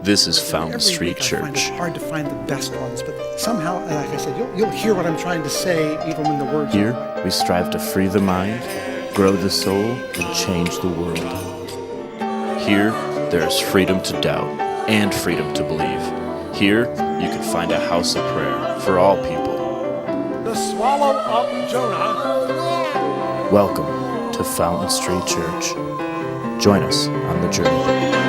This is Fountain Every Street week I find Church. it hard to find the best ones, but somehow, like I said, you'll hear what I'm trying to say even when the words Here, aren't right. we strive to free the mind, grow the soul, and change the world. Here, there is freedom to doubt and freedom to believe. Here, you can find a house of prayer for all people. The swallow up Jonah. Welcome to Fountain Street Church. Join us on the journey.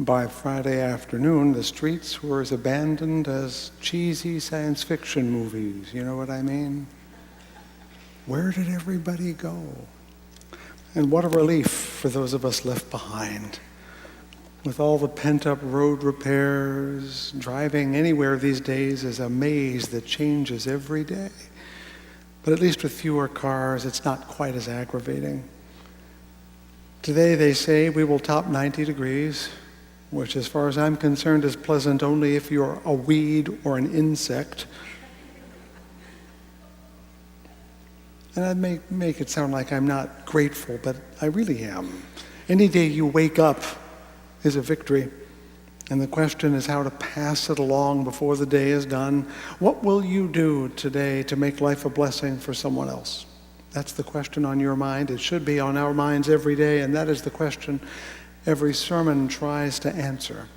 By Friday afternoon, the streets were as abandoned as cheesy science fiction movies. You know what I mean? Where did everybody go? And what a relief for those of us left behind. With all the pent-up road repairs, driving anywhere these days is a maze that changes every day. But at least with fewer cars, it's not quite as aggravating. Today, they say, we will top 90 degrees, which as far as I'm concerned is pleasant only if you're a weed or an insect. And I make it sound like I'm not grateful, but I really am. Any day you wake up is a victory. And the question is how to pass it along before the day is done. What will you do today to make life a blessing for someone else? That's the question on your mind. It should be on our minds every day, and that is the question every sermon tries to answer.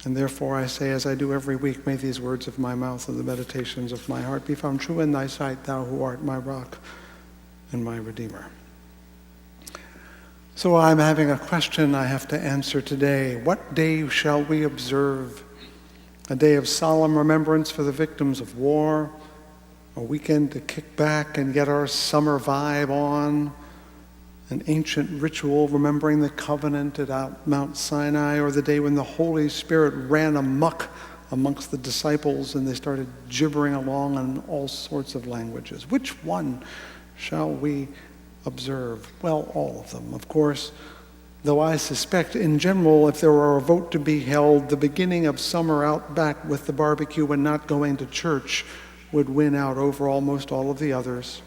And therefore I say, as I do every week, may these words of my mouth and the meditations of my heart be found true in thy sight, thou who art my rock and my Redeemer. So I'm having a question I have to answer today. What day shall we observe? A day of solemn remembrance for the victims of war, a weekend to kick back and get our summer vibe on, an ancient ritual remembering the covenant at Mount Sinai, or the day when the Holy Spirit ran amok amongst the disciples and they started gibbering along in all sorts of languages. Which one shall we observe? Well, all of them, of course. Though I suspect, in general, if there were a vote to be held, the beginning of summer out back with the barbecue and not going to church would win out over almost all of the others.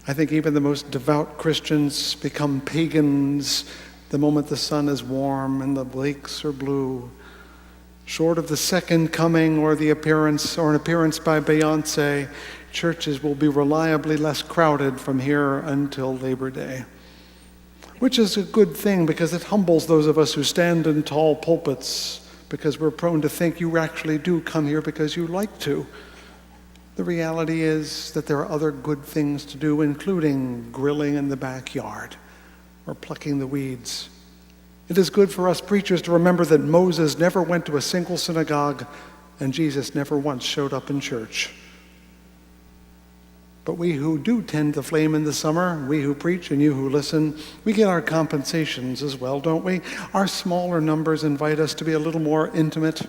I think even the most devout Christians become pagans the moment the sun is warm and the lakes are blue. Short of the second coming or an appearance by Beyoncé, churches will be reliably less crowded from here until Labor Day. Which is a good thing because it humbles those of us who stand in tall pulpits because we're prone to think you actually do come here because you like to. The reality is that there are other good things to do, including grilling in the backyard or plucking the weeds. It is good for us preachers to remember that Moses never went to a single synagogue and Jesus never once showed up in church. But we who do tend the flame in the summer, we who preach and you who listen, we get our compensations as well, don't we? Our smaller numbers invite us to be a little more intimate.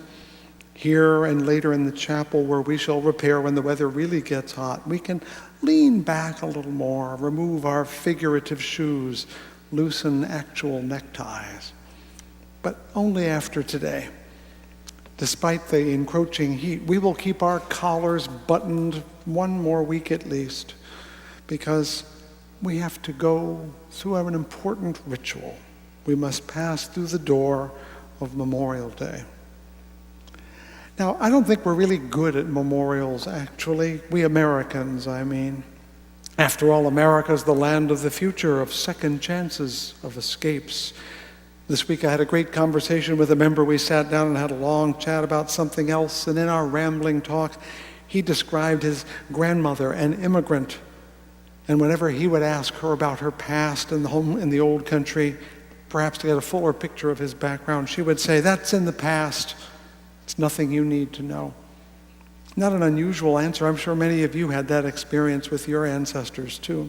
Here and later in the chapel where we shall repair when the weather really gets hot, we can lean back a little more, remove our figurative shoes, loosen actual neckties. But only after today. Despite the encroaching heat, we will keep our collars buttoned one more week at least, because we have to go through an important ritual. We must pass through the door of Memorial Day. Now, I don't think we're really good at memorials, actually. We Americans, I mean. After all, America's the land of the future, of second chances, of escapes. This week I had a great conversation with a member. We sat down and had a long chat about something else, and in our rambling talk, he described his grandmother, an immigrant. And whenever he would ask her about her past and the home in the old country, perhaps to get a fuller picture of his background, she would say, "That's in the past. It's nothing you need to know." Not an unusual answer. I'm sure many of you had that experience with your ancestors too.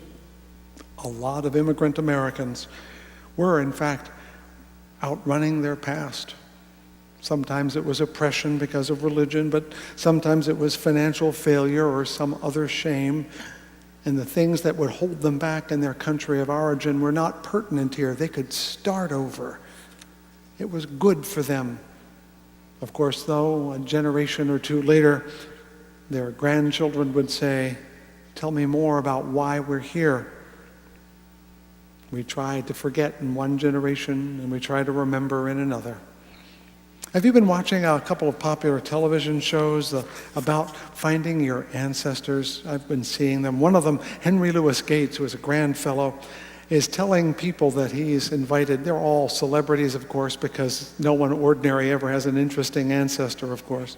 A lot of immigrant Americans were, in fact, outrunning their past. Sometimes it was oppression because of religion, but sometimes it was financial failure or some other shame. And the things that would hold them back in their country of origin were not pertinent here. They could start over. It was good for them. Of course, though, a generation or two later, their grandchildren would say, "Tell me more about why we're here." We try to forget in one generation, and we try to remember in another. Have you been watching a couple of popular television shows about finding your ancestors? I've been seeing them. One of them, Henry Louis Gates, who is a grand fellow, is telling people that he's invited. They're all celebrities, of course, because no one ordinary ever has an interesting ancestor, of course.